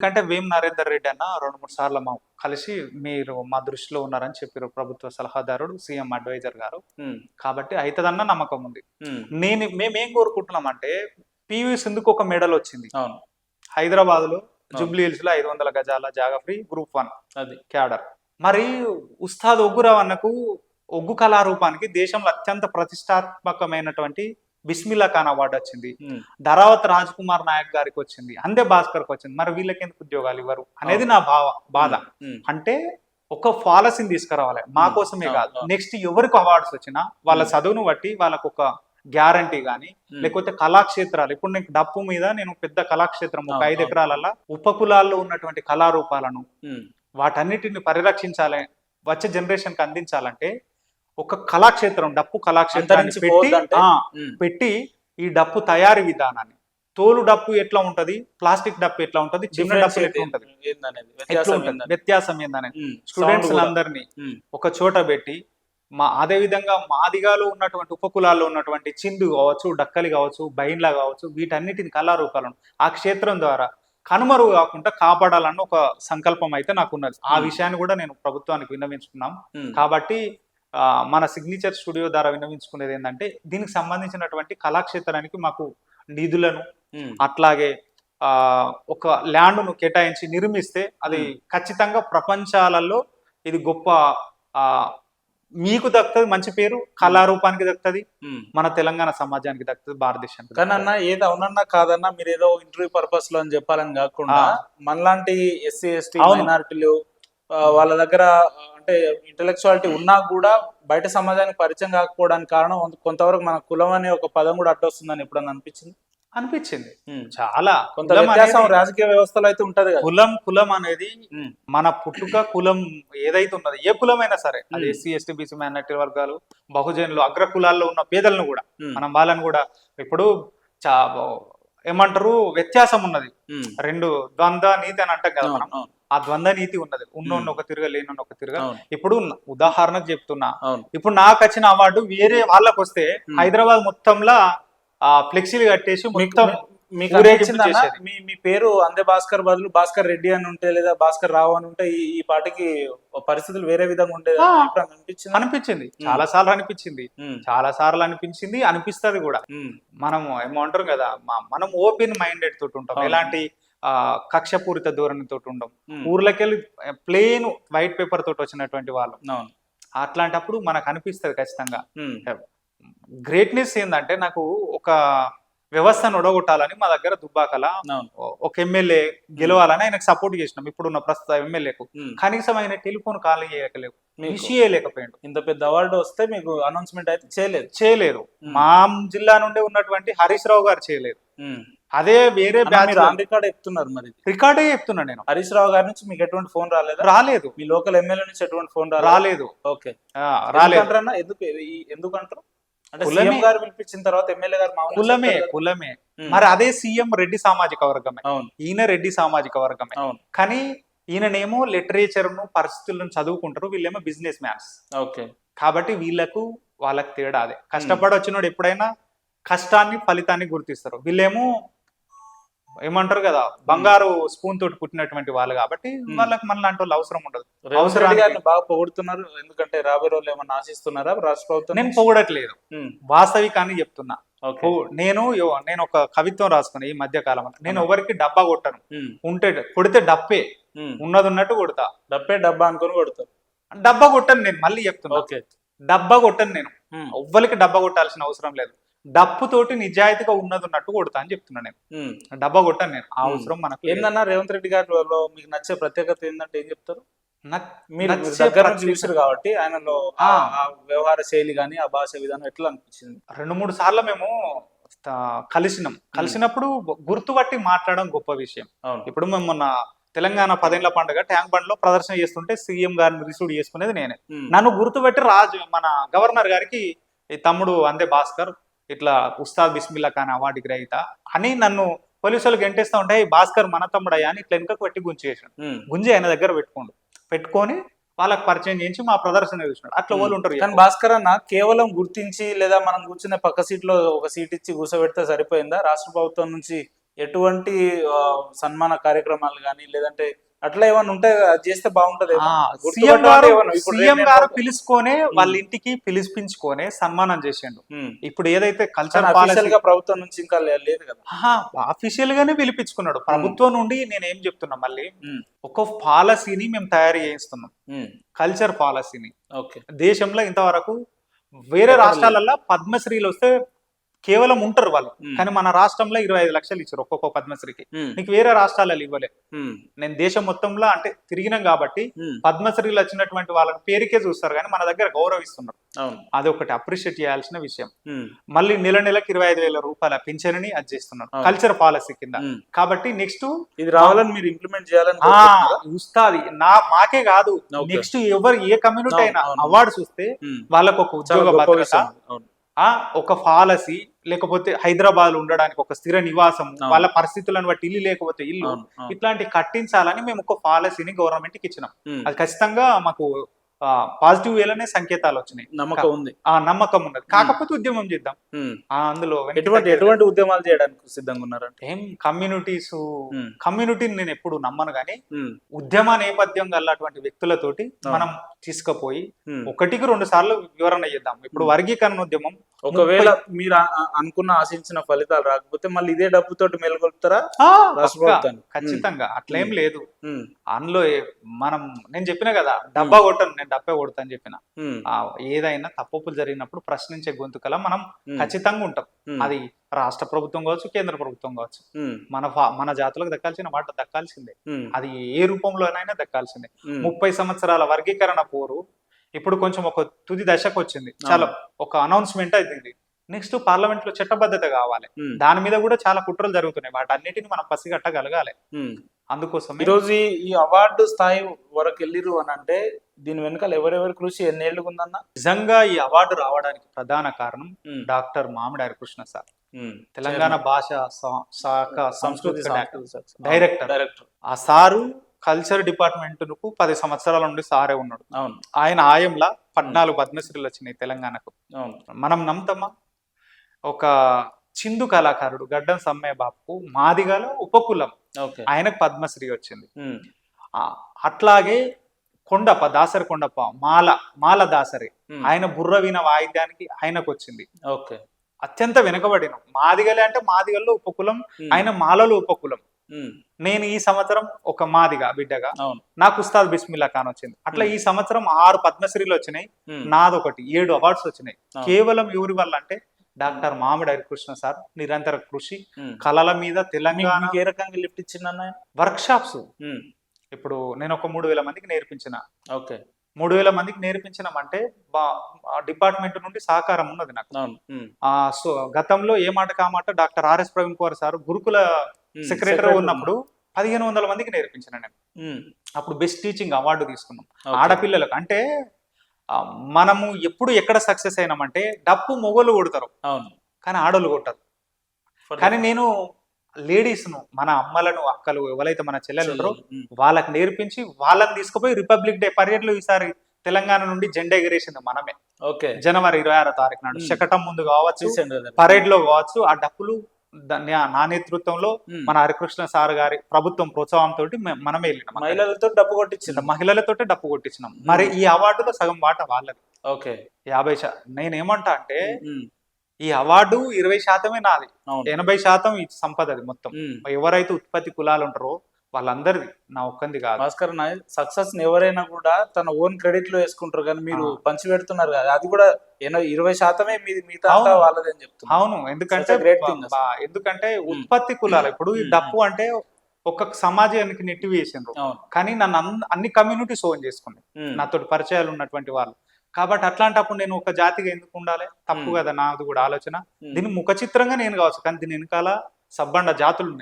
ఎందుకంటే వేం నరేందర్ రెడ్డి అన్న 2, 3 సార్లు కలిసి మీరు మా దృష్టిలో ఉన్నారని చెప్పారు ప్రభుత్వ సలహాదారుడు సీఎం అడ్వైజర్ గారు. కాబట్టి అయితదన్న నమ్మకం ఉంది. మేమేం కోరుకుంటున్నామంటే పివి సింధుకు ఒక మెడల్ వచ్చింది. హైదరాబాద్ లో జూబ్లీ హిల్స్ లో 500 గజాల జాగా ఫ్రీ గ్రూప్ 1 అది క్యాడర్. మరి ఉస్తాద్ ఒగ్గురావు అన్నకు ఒగ్గు కళారూపానికి దేశంలో అత్యంత ప్రతిష్టాత్మకమైనటువంటి బిస్మిల్లా ఖాన్ అవార్డు వచ్చింది. ధరావత్ రాజ్ కుమార్ నాయక్ గారికి వచ్చింది. అందే భాస్కర్ కి వచ్చింది. మరి వీళ్ళకి ఎందుకు ఉద్యోగాలు ఇవ్వరు అనేది నా బాధ. అంటే ఒక పాలసీని తీసుకురావాలి, మా కోసమే కాదు. నెక్స్ట్ ఎవరికి అవార్డ్స్ వచ్చినా వాళ్ళ చదువును బట్టి వాళ్ళకు ఒక గ్యారంటీ గానీ, లేకపోతే కళాక్షేత్రాలు. ఇప్పుడు నీకు డప్పు మీద నేను పెద్ద కళాక్షేత్రం ఒక 5 ఎకరాలలో ఉపకులాల్లో ఉన్నటువంటి కళారూపాలను వాటన్నిటిని పరిరక్షించాలి, వచ్చే జనరేషన్ కి అందించాలంటే ఒక కళాక్షేత్రం, డప్పు కళాక్షేత్రాన్ని పెట్టి ఈ డప్పు తయారీ విధానాన్ని, తోలు డప్పు ఎట్లా ఉంటది, ప్లాస్టిక్ డప్పు ఎట్లా ఉంటది, చిన్న డప్పు ఎట్లా ఉంటది, వ్యత్యాసం ఏందనేది స్టూడెంట్స్ అందరినీ ఒక చోట పెట్టి అదే విధంగా మాదిగాలో ఉన్నటువంటి ఉపకులాల్లో ఉన్నటువంటి చిందు కావచ్చు, డక్కలి కావచ్చు, బైన్లా కావచ్చు, వీటన్నిటిని కళారూపాలను ఆ క్షేత్రం ద్వారా కనుమరుగు కాకుండా కాపాడాలన్న ఒక సంకల్పం అయితే నాకున్నది. ఆ విషయాన్ని కూడా నేను ప్రభుత్వానికి విన్నవించుకున్నాం. కాబట్టి మన సిగ్నేచర్ స్టూడియో ద్వారా విన్నవించుకునేది ఏంటంటే దీనికి సంబంధించినటువంటి కళాక్షేత్రానికి మాకు నిధులను అట్లాగే ఒక ల్యాండ్ను కేటాయించి నిర్మిస్తే అది ఖచ్చితంగా ప్రపంచాలలో ఇది గొప్ప మీకు దక్కుతుంది, మంచి పేరు కళారూపానికి దక్కుతుంది, మన తెలంగాణ సమాజానికి దక్కుతుంది, భారతదేశానికి. కానీ అన్న ఏదో అవునన్నా కాదన్నా మీరు ఏదో ఇంటర్వ్యూ పర్పస్ లో అని చెప్పాలని కాకుండా మనలాంటి ఎస్సీ ఎస్టీ మైనారిటీలు వాళ్ళ దగ్గర అంటే ఇంటెలెక్చువాలిటీ ఉన్నా కూడా బయట సమాజానికి పరిచయం కాకపోవడానికి కారణం కొంతవరకు మన కులం అనే ఒక పదం కూడా అడ్డొస్తుందని ఎప్పుడన్నా అనిపించింది. చాలా కొంత వ్యత్యాసం రాజకీయ వ్యవస్థలో అయితే ఉంటది. కులం అనేది మన పుట్టుక కులం ఏదైతే ఉన్నది, ఏ కులమైనా సరే, అది ఎస్సీ ఎస్టీ బీసీ మైనారిటీ వర్గాలు, బహుజనులు, అగ్ర కులాల్లో ఉన్న పేదలను కూడా మనం వాళ్ళని కూడా ఇప్పుడు ఏమంటారు వ్యత్యాసం ఉన్నది. 2 ద్వంద్వ నీతి అని అంటాం కదా మనం. ఆ ద్వంద్వ నీతి ఉన్నది. ఉన్నోన్న ఒక తిరగ, లేనోన్న ఒక తిరగ. ఇప్పుడు ఉదాహరణకు చెప్తున్నా, ఇప్పుడు నాకు వచ్చిన అవార్డు వేరే వాళ్ళకు వస్తే హైదరాబాద్ మొత్తంలో ఫ్లెక్సీలు కట్టేసి మొత్తం మీ పేరు అందే భాస్కర్ బదులు భాస్కర్ రెడ్డి అని ఉంటే, లేదా భాస్కర్ రావు అని ఉంటే ఈ పాటికి పరిస్థితులు వేరే విధంగా ఉండేది అనిపించింది. చాలా సార్లు అనిపించింది, అనిపిస్తుంది కూడా. మనం ఏమంటారు కదా, మనం ఓపెన్ మైండెడ్ తోటి ఉంటాం, ఎలాంటి కక్షపూరిత ధోరణితో ఉండం. ఊర్లకెళ్ళి ప్లెయిన్ వైట్ పేపర్ తోటి వచ్చినటువంటి వాళ్ళు. అట్లాంటప్పుడు మనకు అనిపిస్తుంది ఖచ్చితంగా. గ్రేట్నెస్ ఏంటంటే నాకు ఒక వ్యవస్థను ఒడగొట్టాలని మా దగ్గర దుబ్బాకల ఒక ఎమ్మెల్యే గెలవాలని ఆయనకు సపోర్ట్ చేసినాం. ఇప్పుడున్న ప్రస్తుత ఎమ్మెల్యేకు కనీసం ఆయన టెలిఫోన్ కాల్ చేయలేకపోయాడు. ఇంత పెద్ద అవార్డు వస్తే మీకు అనౌన్స్మెంట్ అయితే చేయలేదు. మా జిల్లా నుండి ఉన్నటువంటి హరీష్ రావు గారు చేయలేదు. అదే వేరే రికార్డ్ చెప్తున్నారు. మరి రికార్డే చెప్తున్నా నేను. హరీష్ రావు గారి నుంచి మీకు ఎటువంటి ఫోన్ రాలేదు. మీ లోకల్ ఎమ్మెల్యే నుంచి ఎటువంటి ఫోన్ రాలేదు. ఓకే, రాలేదు. ఎందుకంటారు అంటే సీఎం గారు పిలిపించిన తర్వాత ఎమ్మెల్యే గారు కులమే. మరి అదే సీఎం రెడ్డి సామాజిక వర్గమే, ఈయన రెడ్డి సామాజిక వర్గమే. కానీ ఈయననేమో లిటరేచర్ ను పరిస్థితులను చదువుకుంటారు, వీళ్ళేమో బిజినెస్ మ్యాన్స్. ఓకే, కాబట్టి వాళ్ళకి తేడా అదే. కష్టపడి వచ్చినోడు ఎప్పుడైనా కష్టాన్ని ఫలితాన్ని గుర్తిస్తారు. వీళ్ళేమో ఏమంటారు కదా, బంగారు స్పూన్ తోటి పుట్టినటువంటి వాళ్ళు. కాబట్టి వాళ్ళకి మనలాంటి వాళ్ళు అవసరం ఉండదు. అవసరాన్ని బాగా పొగుడుతున్నారు. ఎందుకంటే రాబోయే రోజులు ఏమన్నా ఆశిస్తున్నారా రాష్ట్ర ప్రభుత్వం? నేను పొగడట్లేదు, వాస్తవికాన్ని చెప్తున్నా. నేను ఒక కవిత్వం రాసుకున్నా ఈ మధ్య కాలంలో. నేను ఎవరికి డబ్బా కొట్టను. కొడితే డప్పే ఉన్నది ఉన్నట్టు కొడతా. డబ్బా అనుకుని కొడతాను. డబ్బా కొట్టను నేను, మళ్ళీ చెప్తున్నా. డబ్బా కొట్టను నేను. ఎవ్వరికి డబ్బా కొట్టాల్సిన అవసరం లేదు. డప్పుతోటి నిజాయితీగా ఉన్నది ఉన్నట్టు కొడతా అని చెప్తున్నా నేను. డబ్బా కొట్టాను నేను. ఆ అవసరం మనకు ఏందన్నా. రేవంత్ రెడ్డి గారిలో మీకు నచ్చే ప్రత్యేకత ఏంటంటే ఏం చెప్తారు? మీరు దగ్గర నుంచి చూసారు కాబట్టి ఆయనలో వ్యవహార శైలి గానీ, ఆ భాష విధానం ఎట్లా అనిపించింది? 2-3 సార్లు మేము కలిసినప్పుడు గుర్తుపట్టి మాట్లాడడం గొప్ప విషయం. ఇప్పుడు మేము మొన్న తెలంగాణ 10 ఏళ్ల పండుగ ట్యాంక్ బండ్ లో ప్రదర్శన చేస్తుంటే సీఎం గారిని రిసీవ్ చేసుకునేది నేనే. నన్ను గుర్తుపెట్టి మన గవర్నర్ గారికి ఈ తమ్ముడు అందే భాస్కర్ ఇట్లా ఉస్తాద్ బిస్మిల్లా ఖాన్ అవార్డు గ్రహీత అని నన్ను పోలీసులకు ఎంటేస్తా ఉంటే భాస్కర్ మన తమ్ముడయ్యా అని ఇట్లా వెనుకకు పెట్టి గుంజి ఆయన దగ్గర పెట్టుకొని వాళ్ళకి పరిచయం చేయించి మా ప్రదర్శన చూసినాడు. అట్లా వాళ్ళు ఉంటారు. కానీ భాస్కర్ అన్న కేవలం గుర్తించి లేదా మనం కూర్చునే పక్క సీట్ లో ఒక సీట్ ఇచ్చి కూర్చోబెడితే సరిపోయిందా? రాష్ట్ర ప్రభుత్వం నుంచి ఎటువంటి సన్మాన కార్యక్రమాలు కానీ లేదంటే అట్లా ఏమైనా ఉంటే అది చేస్తే బాగుంటది సీఎం గారు పిలుచుకొనే వాళ్ళ ఇంటికి పిలిపించుకొనే సన్మానం చేసిండు. ఇప్పుడు ఏదైతే కల్చర్ అఫీషియల్ గా ప్రభుత్వం నుంచి ఇంకా లేదు కదా, అఫీషియల్ గానే పిలిపించుకున్నాడు. ప్రభుత్వం నుండి నేను ఏం చెప్తున్నా, మళ్ళీ ఒక పాలసీని మేము తయారు చేయిస్తున్నాం, కల్చర్ పాలసీని. దేశంలో ఇంతవరకు వేరే రాష్ట్రాలలో పద్మశ్రీలు వస్తే కేవలం ఉంటారు వాళ్ళు, కానీ మన రాష్ట్రంలో 25 లక్షలు ఇచ్చారు ఒక్కొక్క పద్మశ్రీకి. నీకు వేరే రాష్ట్రాలలో ఇవ్వలే. నేను దేశం మొత్తంలో అంటే తిరిగినాం కాబట్టి పద్మశ్రీలు వచ్చినటువంటి వాళ్ళకి పేరుకే చూస్తారు, కానీ మన దగ్గర గౌరవిస్తున్నారు. అది ఒకటి అప్రిషియేట్ చేయాల్సిన విషయం. మళ్ళీ నెలకు 25,000 రూపాయల పింఛన్ని అది చేస్తున్నారు కల్చర్ పాలసీ కింద. కాబట్టి నెక్స్ట్ ఇది రావాలని మీరు ఇంప్లిమెంట్ చేయాలని చూస్తాది. మాకే కాదు, నెక్స్ట్ ఎవరు ఏ కమ్యూనిటీ అయినా అవార్డ్స్ వస్తే వాళ్ళకు ఒక ఉద్యోగ భద్రత, ఒక పాలసీ, లేకపోతే హైదరాబాద్ లో ఉండడానికి ఒక స్థిర నివాసం, వాళ్ళ పరిస్థితులను బట్టి ఇల్లు లేకపోతే ఇల్లు, ఇట్లాంటి కట్టించాలని మేము ఒక పాలసీని గవర్నమెంట్ కి ఇచ్చినాం. అది ఖచ్చితంగా మాకు పాజిటివ్ వేలోనే సంకేతాలు వచ్చినాయి. నమ్మకం ఉంది, నమ్మకం ఉన్నది. కాకపోతే ఉద్యమం చేద్దాం. అందులో ఎటువంటి ఉద్యమాలు చేయడానికి సిద్ధంగా ఉన్నారంటే ఏం కమ్యూనిటీని నేను ఎప్పుడు నమ్మను, కానీ ఉద్యమ నేపథ్యం గలటువంటి వ్యక్తులతోటి మనం తీసుకుపోయి 1-2 సార్లు వివరణ చేద్దాం. ఇప్పుడు వర్గీకరణ ఉద్యమం ఒకవేళ మీరు అనుకున్న ఆశించిన ఫలితాలు రాకపోతే మళ్ళీ ఇదే డబ్బుతోటి మెలుగొల్పుతారా? ఖచ్చితంగా అట్లేం లేదు. అందులో మనం నేను చెప్పిన కదా, డబ్బా కొట్టను, నేను డబ్బే కొడతా అని చెప్పిన. ఏదైనా తప్పులు జరిగినప్పుడు ప్రశ్నించే గొంతుకల మనం ఖచ్చితంగా ఉంటాం. అది రాష్ట్ర ప్రభుత్వం కావచ్చు, కేంద్ర ప్రభుత్వం కావచ్చు. మన జాతులకు దక్కాల్సిన మాట దక్కాల్సిందే, అది ఏ రూపంలోనైనా దక్కాల్సిందే. 30 సంవత్సరాల వర్గీకరణ పోరు ఇప్పుడు కొంచెం ఒక తుది దశకు వచ్చింది. చాలా ఒక అనౌన్స్మెంట్ అయింది. నెక్స్ట్ పార్లమెంట్ లో చట్టబద్ధత కావాలి. దాని మీద కూడా చాలా కుట్రలు జరుగుతున్నాయి. వాటన్నిటిని మనం పసిగట్టగలగాలి. అందుకోసం ఈరోజు ఈ అవార్డు స్థాయి వరకు వెళ్ళిరు అని అంటే దీని వెనకాల ఎవరెవరి కృషి ఎన్నేళ్లు ఉందన్న? నిజంగా ఈ అవార్డు రావడానికి ప్రధాన కారణం డాక్టర్ మామిడి హరికృష్ణ సార్, తెలంగాణ భాష శాఖ సంస్కృతి డైరెక్టర్. ఆ సారు కల్చర్ డిపార్ట్మెంట్ కు 10 సంవత్సరాల నుండి సారే ఉన్నాడు. ఆయన ఆయంలా 14 పద్మశ్రీలు వచ్చినాయి తెలంగాణకు. మనం నమ్ముతామా? ఒక చిందు కళాకారుడు గడ్డం సమ్మయ్య బాబుకు మాదిగలో ఉపకులం, ఆయనకు పద్మశ్రీ వచ్చింది. అట్లాగే కొండప్ప, దాసరి కొండప్ప, మాల దాసరి, ఆయన బుర్ర వీణ వాయిద్యానికి ఆయనకు వచ్చింది. అత్యంత వెనుకబడిన మాదిగలే అంటే మాదిగల్లో ఉపకులం, ఆయన మాలలో ఉపకులం. నేను ఈ సంవత్సరం ఒక మాదిగా బిడ్డగా నాకు ఉస్తాద్ బిస్మిల్లా ఖాన్ వచ్చింది. అట్లా ఈ సంవత్సరం 6 పద్మశ్రీలు వచ్చినాయి, నాదొకటి 7 అవార్డ్స్ వచ్చినాయి. కేవలం ఎవరి వల్ల అంటే డాక్టర్ మామిడి హరికృష్ణ సార్ నిరంతర కృషి, కళల మీద తెలంగాణ ఏ రకంగా లిఫ్ట్ ఇచ్చిందన్న? Work shops. ఇప్పుడు నేను ఒక 3,000 మందికి నేర్పించిన. 3,000 మందికి నేర్పించినామంటే డిపార్ట్మెంట్ నుండి సహకారం ఉన్నది నాకు. సో గతంలో ఏ మాట కామాట doctor RS Praveen Kumar sir Gurukula secretary ఉన్నప్పుడు 1,500 మందికి నేర్పించిన నేను. అప్పుడు బెస్ట్ టీచింగ్ అవార్డు తీసుకున్నాం ఆడపిల్లలకు. అంటే మనము ఎప్పుడు ఎక్కడ సక్సెస్ అయినామంటే డప్పు మొగోళ్ళు కొడతారు, కానీ ఆడోళ్ళు కొట్టరు. కానీ నేను లేడీస్ ను, మన అమ్మలను, అక్కలు ఎవరైతే మన చెల్లెలు ఉంటారో వాళ్ళకి నేర్పించి వాళ్ళని తీసుకుపోయి రిపబ్లిక్ డే పరేడ్ లో ఈసారి తెలంగాణ నుండి జెండా ఎగిరేసింది మనమే. జనవరి 26వ తారీఖు నాడు శకటం ముందు కావచ్చు, పరేడ్ లో కావచ్చు, ఆ డప్పులు నా నేతృత్వంలో మన హరికృష్ణ సార్ గారి ప్రభుత్వం ప్రోత్సాహంతో మనమే వెళ్ళినాం. మహిళలతో డప్పు కొట్టించినాం. మరి ఈ అవార్డులో సగం వాట వాళ్ళది. 50%. నేనేమంటా అంటే ఈ అవార్డు 20% నాది, 80% ఈ సంపదది మొత్తం. ఎవరైతే ఉత్పత్తి కులాలు ఉంటారో వాళ్ళందరిది, నా ఒక్కంది కాదు. భాస్కర్ నాయక్ సక్సెస్ ఎవరైనా కూడా తన ఓన్ క్రెడిట్ లో వేసుకుంటారు, కానీ మీరు పంచి పెడుతున్నారు కదా, అది కూడా 20% మీది, మిగతా వాళ్ళది అని చెప్తున్నారు. అవును, ఎందుకంటే ఉత్పత్తి కులాలు. ఇప్పుడు ఈ డప్పు అంటే ఒక సమాజానికి నెట్టి వేసిండ్రు, కానీ నన్ను అన్ని కమ్యూనిటీస్ ఓన్ చేసుకున్నాయి, నాతో పరిచయాలు ఉన్నటువంటి వాళ్ళు. కాబట్టి అట్లాంటప్పుడు నేను ఒక జాతిగా ఎందుకు ఉండాలి? తప్పు కదా నాది కూడా ఆలోచన. దీని ముఖ చిత్రంగా నేను కావచ్చు, కానీ దీని వెనకాల సబ్బండ జాతులు ఉన్నాయి.